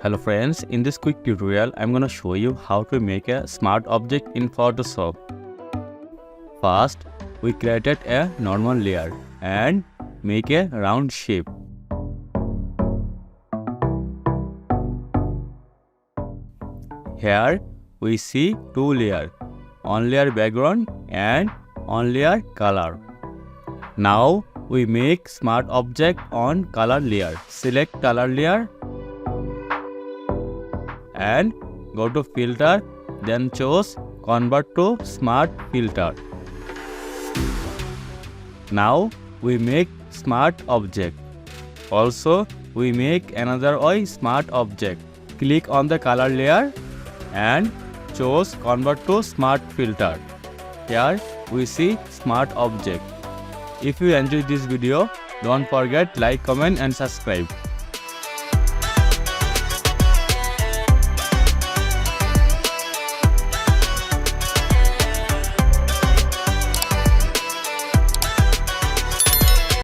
Hello friends, in this quick tutorial I'm gonna show you how to make a smart object in Photoshop. First, we created a normal layer and make a round shape. Here we see two layers, one layer background and one layer color. Now we make smart object on color layer. Select color layer and go to filter, then choose convert to smart filter. Now we make smart object. Also we make another smart object. Click on the color layer and choose convert to smart filter. Here we see smart object. If you enjoyed this video, don't forget like, comment and subscribe.